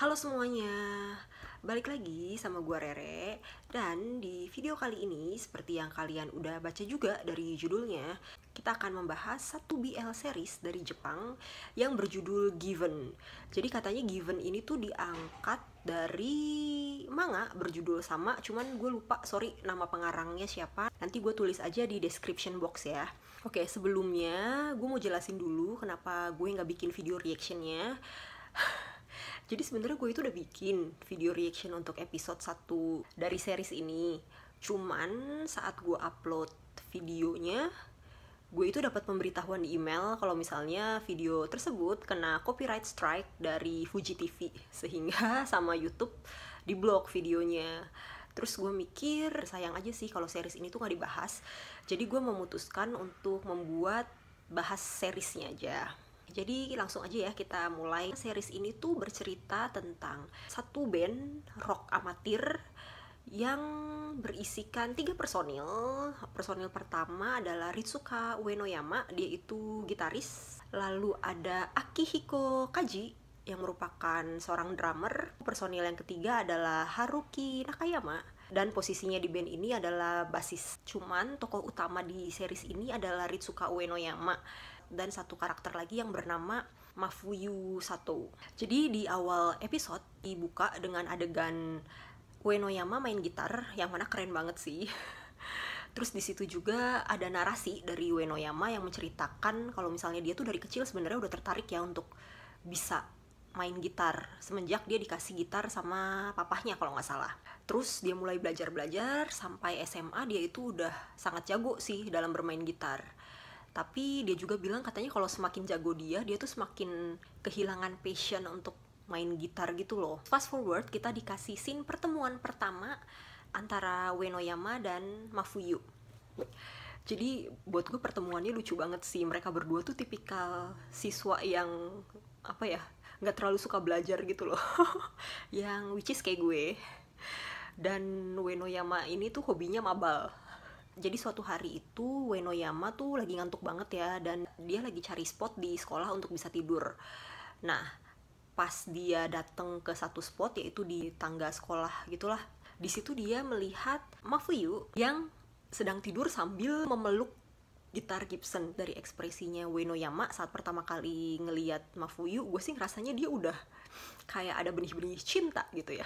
Halo semuanya, balik lagi sama gua Rere. Dan di video kali ini, seperti yang kalian udah baca juga dari judulnya, kita akan membahas satu BL series dari Jepang yang berjudul Given. Jadi katanya Given ini tuh diangkat dari manga berjudul sama, cuman gue lupa, sorry, nama pengarangnya siapa. Nanti gue tulis aja di description box ya. Oke, sebelumnya gue mau jelasin dulu kenapa gue nggak bikin video reactionnya. Jadi sebenarnya gue itu udah bikin video reaction untuk episode 1 dari series ini. Cuman saat gue upload videonya, gue itu dapat pemberitahuan di email kalau misalnya video tersebut kena copyright strike dari Fuji TV, sehingga sama YouTube diblok videonya. Terus gue mikir sayang aja sih kalau series ini tuh gak dibahas. Jadi gue memutuskan untuk membuat bahas seriesnya aja. Jadi langsung aja ya kita mulai. Series ini tuh bercerita tentang satu band rock amatir yang berisikan 3 personil. Personil pertama adalah Ritsuka Uenoyama, dia itu gitaris. Lalu ada Akihiko Kaji yang merupakan seorang drummer. Personil yang ketiga adalah Haruki Nakayama, dan posisinya di band ini adalah basis. Cuman tokoh utama di series ini adalah Ritsuka Uenoyama dan satu karakter lagi yang bernama Mafuyu Sato. Jadi di awal episode dibuka dengan adegan Uenoyama main gitar, yang mana keren banget sih. Terus di situ juga ada narasi dari Uenoyama yang menceritakan kalau misalnya dia tuh dari kecil sebenarnya udah tertarik ya untuk bisa main gitar semenjak dia dikasih gitar sama papahnya kalau nggak salah. Terus dia mulai belajar sampai SMA dia itu udah sangat jago sih dalam bermain gitar. Tapi dia juga bilang katanya kalau semakin jago dia tuh semakin kehilangan passion untuk main gitar gitu loh. Fast forward, kita dikasih scene pertemuan pertama antara Uenoyama dan Mafuyu. Jadi buat gue pertemuannya lucu banget sih. Mereka berdua tuh tipikal siswa yang apa ya, nggak terlalu suka belajar gitu loh. Yang which is kayak gue. Dan Uenoyama ini tuh hobinya mabal. Jadi suatu hari itu Uenoyama tuh lagi ngantuk banget ya, dan dia lagi cari spot di sekolah untuk bisa tidur. Nah, pas dia datang ke satu spot, yaitu di tangga sekolah gitulah, di situ dia melihat Mafuyu yang sedang tidur sambil memeluk gitar Gibson. Dari ekspresinya Uenoyama saat pertama kali ngeliat Mafuyu, gue sih ngerasanya dia udah kayak ada benih-benih cinta gitu ya.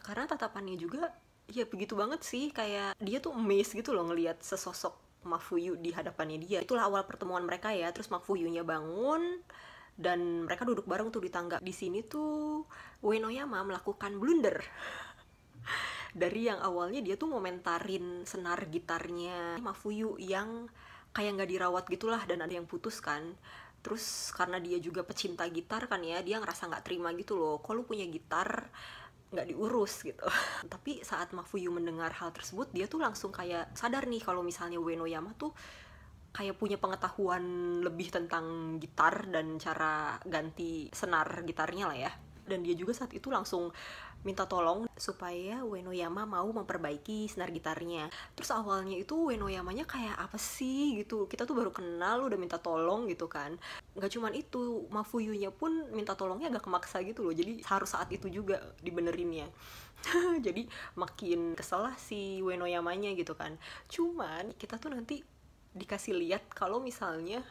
Karena tatapannya juga ya begitu banget sih, kayak dia tuh amazed gitu loh ngelihat sesosok Mafuyu di hadapannya dia. Itulah awal pertemuan mereka ya. Terus Mafuyunya bangun dan mereka duduk bareng tuh di tangga. Di sini tuh Uenoyama melakukan blunder. Dari yang awalnya dia tuh ngomentarin senar gitarnya Mafuyu yang kayak nggak dirawat gitulah, dan ada yang putus kan. Terus karena dia juga pecinta gitar kan ya, dia ngerasa nggak terima gitu loh, kok lu punya gitar nggak diurus gitu. Tapi saat Mafuyu mendengar hal tersebut, dia tuh langsung kayak sadar nih kalau misalnya Uenoyama tuh kayak punya pengetahuan lebih tentang gitar dan cara ganti senar gitarnya lah ya. Dan dia juga saat itu langsung minta tolong supaya Uenoyama mau memperbaiki senar gitarnya. Terus awalnya itu Uenoyamanya kayak apa sih gitu, kita tuh baru kenal udah minta tolong gitu kan. Nggak cuman itu, Mafuyunya pun minta tolongnya agak kemaksa gitu loh, jadi harus saat itu juga dibenerinnya. Jadi makin kesel lah si Uenoyamanya gitu kan. Cuman kita tuh nanti dikasih lihat kalau misalnya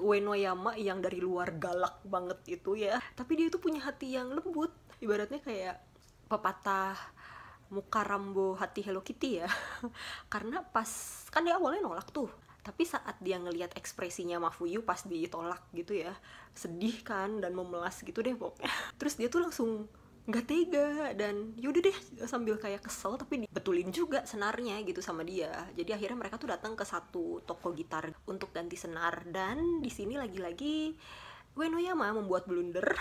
Uenoyama yang dari luar galak banget itu ya, tapi dia itu punya hati yang lembut. Ibaratnya kayak pepatah muka Rambo hati Hello Kitty ya. Karena pas kan dia awalnya nolak tuh, tapi saat dia ngelihat ekspresinya Mafuyu pas ditolak gitu ya, sedih kan dan memelas gitu deh pokoknya. Terus dia tuh langsung nggak tega, dan yaudah deh sambil kayak kesel tapi dibetulin juga senarnya gitu sama dia. Jadi akhirnya mereka tuh datang ke satu toko gitar untuk ganti senar. Dan di sini lagi-lagi Uenoyama membuat blunder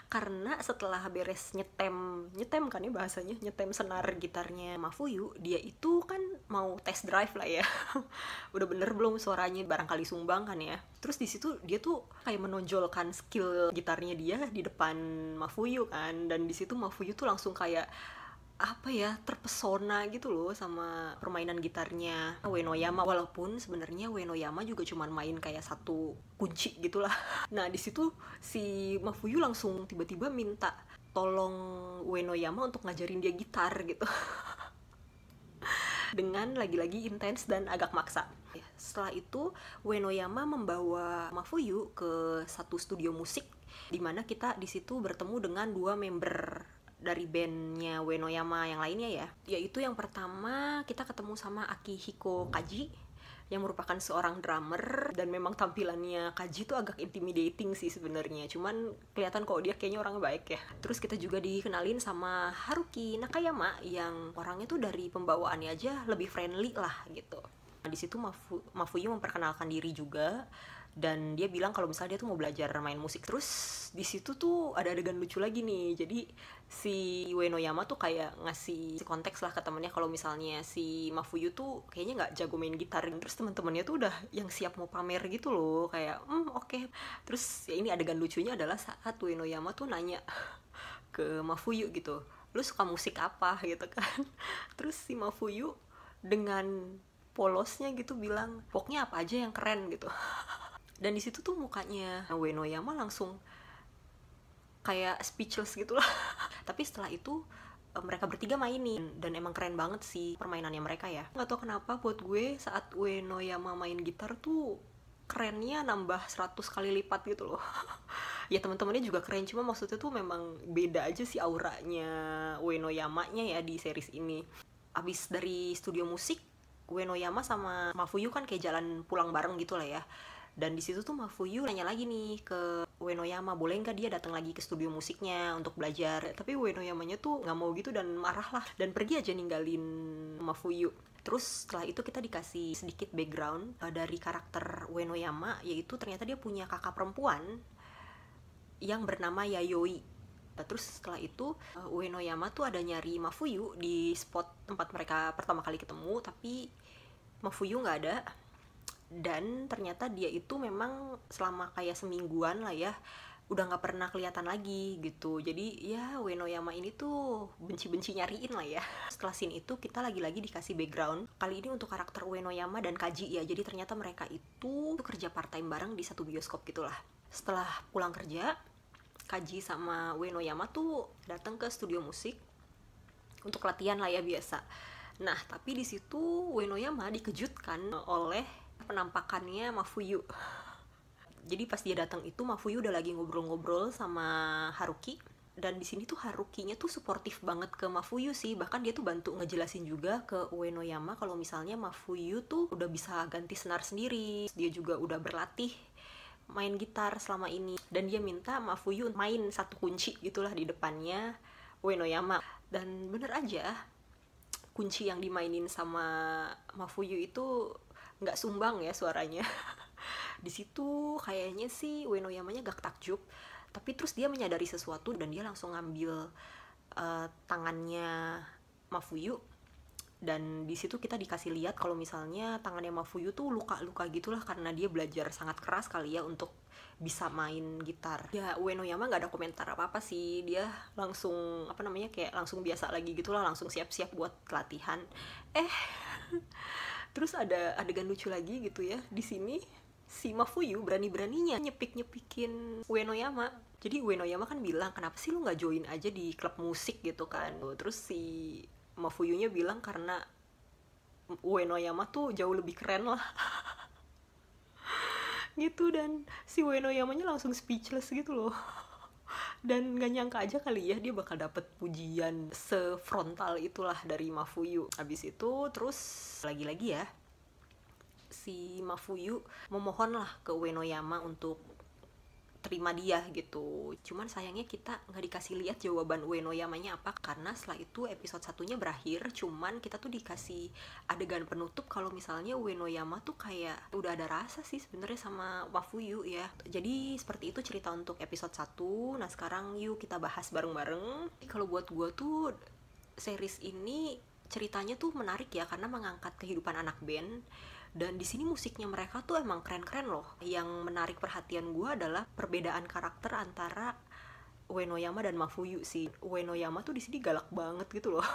karena setelah beres nyetem kan ya bahasanya, nyetem senar gitarnya Mafuyu, dia itu kan mau test drive lah ya. Udah bener belum suaranya, barangkali sumbang kan ya. Terus di situ dia tuh kayak menonjolkan skill gitarnya dia di depan Mafuyu kan, dan di situ Mafuyu tuh langsung kayak apa ya, terpesona gitu loh sama permainan gitarnya Uenoyama, walaupun sebenarnya Uenoyama juga cuman main kayak satu kunci gitulah. Nah di situ si Mafuyu langsung tiba-tiba minta tolong Uenoyama untuk ngajarin dia gitar gitu. Dengan lagi-lagi intens dan agak maksa. Setelah itu Uenoyama membawa Mafuyu ke satu studio musik, dimana kita di situ bertemu dengan 2 member dari bandnya Uenoyama yang lainnya ya. Yaitu yang pertama kita ketemu sama Akihiko Kaji, yang merupakan seorang drummer, dan memang tampilannya Kaji tuh agak intimidating sih sebenarnya. Cuman kelihatan kok dia kayaknya orang baik ya. Terus kita juga dikenalin sama Haruki Nakayama yang orangnya tuh dari pembawaannya aja lebih friendly lah gitu. Di situ Mafuyu memperkenalkan diri juga, dan dia bilang kalau misalnya dia tuh mau belajar main musik. Terus di situ tuh ada adegan lucu lagi nih. Jadi si Uenoyama tuh kayak ngasih konteks lah ke temennya kalau misalnya si Mafuyu tuh kayaknya nggak jago main gitar. Terus teman-temannya tuh udah yang siap mau pamer gitu loh, kayak oke. Terus ya ini adegan lucunya adalah saat Uenoyama tuh nanya ke Mafuyu gitu, lu suka musik apa gitu kan. Terus si Mafuyu dengan polosnya gitu bilang, pokoknya apa aja yang keren gitu. Dan di situ tuh mukanya Uenoyama langsung kayak speechless gitu lah. Tapi setelah itu mereka bertiga mainin, dan emang keren banget sih permainannya mereka ya. Nggak tau kenapa buat gue saat Uenoyama main gitar tuh kerennya nambah 100 kali lipat gitu loh. Ya teman-temannya juga keren, cuma maksudnya tuh memang beda aja sih auranya Uenoyama-nya ya di series ini. Abis dari studio musik, Uenoyama sama Mafuyu kan kayak jalan pulang bareng gitu lah ya. Dan di situ tuh Mafuyu nanya lagi nih ke Uenoyama, boleh nggak dia datang lagi ke studio musiknya untuk belajar. Tapi Uenoyamanya tuh nggak mau gitu dan marah lah, dan pergi aja ninggalin Mafuyu. Terus setelah itu kita dikasih sedikit background dari karakter Uenoyama, yaitu ternyata dia punya kakak perempuan yang bernama Yayoi. Terus setelah itu Uenoyama tuh ada nyari Mafuyu di spot tempat mereka pertama kali ketemu, tapi Mafuyu nggak ada. Dan ternyata dia itu memang selama kayak semingguan lah ya udah nggak pernah kelihatan lagi gitu. Jadi ya Uenoyama ini tuh benci-benci nyariin lah ya. Setelah scene itu kita lagi-lagi dikasih background, kali ini untuk karakter Uenoyama dan Kaji ya. Jadi ternyata mereka itu kerja part time bareng di satu bioskop gitulah. Setelah pulang kerja, Kaji sama Uenoyama tuh datang ke studio musik untuk latihan lah ya biasa. Nah tapi di situ Uenoyama dikejutkan oleh penampakannya Mafuyu. Jadi pas dia datang itu Mafuyu udah lagi ngobrol-ngobrol sama Haruki, dan di sini tuh Harukinya tuh suportif banget ke Mafuyu sih. Bahkan dia tuh bantu ngejelasin juga ke Uenoyama kalau misalnya Mafuyu tuh udah bisa ganti senar sendiri, dia juga udah berlatih main gitar selama ini, dan dia minta Mafuyu main satu kunci gitulah di depannya Uenoyama. Dan bener aja, kunci yang dimainin sama Mafuyu itu nggak sumbang ya suaranya. Di situ kayaknya sih Uenoyamanya gak takjub, tapi terus dia menyadari sesuatu dan dia langsung ngambil tangannya Mafuyu. Dan di situ kita dikasih lihat kalau misalnya tangannya Mafuyu tuh luka-luka gitulah, karena dia belajar sangat keras kali ya untuk bisa main gitar. Ya Uenoyama nggak ada komentar apa-apa sih, dia langsung kayak langsung biasa lagi gitulah, langsung siap-siap buat latihan. Terus ada adegan lucu lagi gitu ya. Di sini si Mafuyu berani-beraninya nyepik-nyepikin Uenoyama. Jadi Uenoyama kan bilang, kenapa sih lu nggak join aja di klub musik gitu kan. Terus si Mafuyunya bilang karena Uenoyama tuh jauh lebih keren lah. Gitu, dan si Uenoyamanya langsung speechless gitu loh. Dan gak nyangka aja kali ya dia bakal dapet pujian sefrontal itulah dari Mafuyu. Habis itu terus lagi-lagi ya si Mafuyu memohon lah ke Uenoyama untuk terima dia gitu. Cuman sayangnya kita nggak dikasih lihat jawaban Uenoyamanya apa, karena setelah itu episode satunya berakhir. Cuman kita tuh dikasih adegan penutup kalau misalnya Uenoyama tuh kayak udah ada rasa sih sebenarnya sama Mafuyu ya. Jadi seperti itu cerita untuk episode 1. Nah sekarang yuk kita bahas bareng-bareng. Kalau buat gue tuh series ini ceritanya tuh menarik ya, karena mengangkat kehidupan anak band. Dan di sini musiknya mereka tuh emang keren-keren loh. Yang menarik perhatian gue adalah perbedaan karakter antara Uenoyama dan Mafuyu sih. Uenoyama tuh di sini galak banget gitu loh.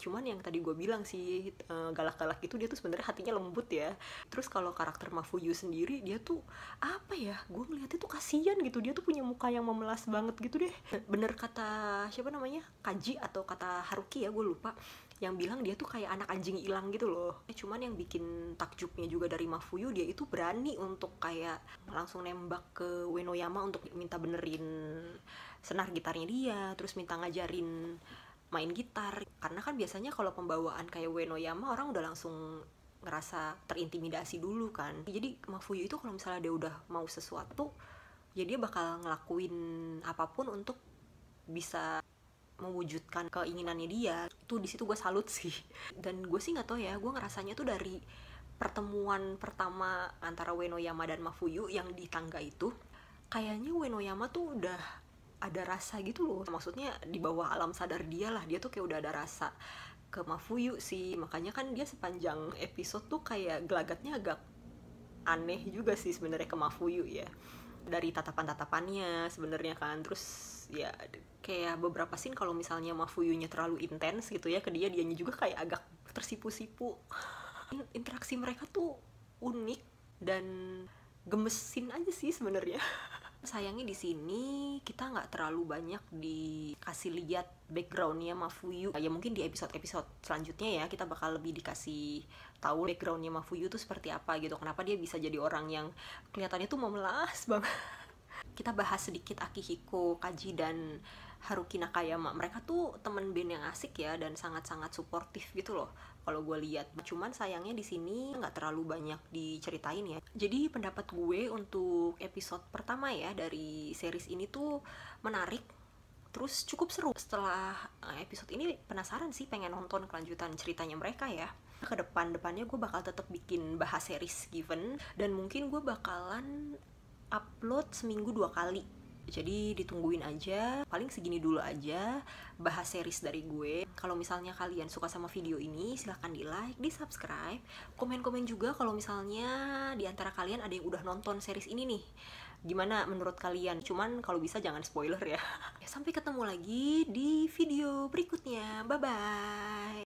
Cuman yang tadi gue bilang sih, galak-galak itu dia tuh sebenarnya hatinya lembut ya. Terus kalau karakter Mafuyu sendiri, dia tuh apa ya, gue ngeliatnya tuh kasian gitu. Dia tuh punya muka yang memelas banget gitu deh. Bener kata siapa namanya, Kaji atau kata Haruki ya, gue lupa, yang bilang dia tuh kayak anak anjing hilang gitu loh. Cuman yang bikin takjubnya juga dari Mafuyu, dia itu berani untuk kayak langsung nembak ke Uenoyama untuk minta benerin senar gitarnya dia, terus minta ngajarin main gitar. Karena kan biasanya kalau pembawaan kayak Uenoyama orang udah langsung ngerasa terintimidasi dulu kan. Jadi Mafuyu itu kalau misalnya dia udah mau sesuatu, ya dia bakal ngelakuin apapun untuk bisa mewujudkan keinginannya dia. Tuh di situ gue salut sih. Dan gue sih nggak tahu ya, gue ngerasanya tuh dari pertemuan pertama antara Uenoyama dan Mafuyu yang di tangga itu, kayaknya Uenoyama tuh udah ada rasa gitu loh. Maksudnya di bawah alam sadar dia lah, dia tuh kayak udah ada rasa ke Mafuyu sih. Makanya kan dia sepanjang episode tuh kayak gelagatnya agak aneh juga sih sebenarnya ke Mafuyu ya, dari tatapan-tatapannya sebenarnya kan. Terus ya kayak beberapa scene kalau misalnya Mafuyunya terlalu intens gitu ya ke dia, dianya juga kayak agak tersipu-sipu. Interaksi mereka tuh unik dan gemesin aja sih sebenarnya. Sayangnya di sini kita nggak terlalu banyak dikasih lihat backgroundnya Mafuyu. Ya mungkin di episode-episode selanjutnya ya kita bakal lebih dikasih tahu backgroundnya Mafuyu tuh seperti apa gitu. Kenapa dia bisa jadi orang yang kelihatannya tuh memelas banget. Kita bahas sedikit Akihiko, Kaji, dan Haruki Nakayama. Mereka tuh temen band yang asik ya dan sangat-sangat suportif gitu loh kalau gue lihat. Cuman sayangnya di sini nggak terlalu banyak diceritain ya. Jadi pendapat gue untuk episode pertama ya dari series ini tuh menarik, terus cukup seru. Setelah episode ini penasaran sih, pengen nonton kelanjutan ceritanya mereka ya. Ke depannya gue bakal tetap bikin bahas series Given, dan mungkin gue bakalan upload seminggu 2 kali. Jadi ditungguin aja. Paling segini dulu aja bahas series dari gue. Kalau misalnya kalian suka sama video ini, silahkan di like, di subscribe, komen-komen juga kalau misalnya di antara kalian ada yang udah nonton series ini nih. Gimana menurut kalian? Cuman kalau bisa jangan spoiler ya. Sampai ketemu lagi di video berikutnya. Bye bye.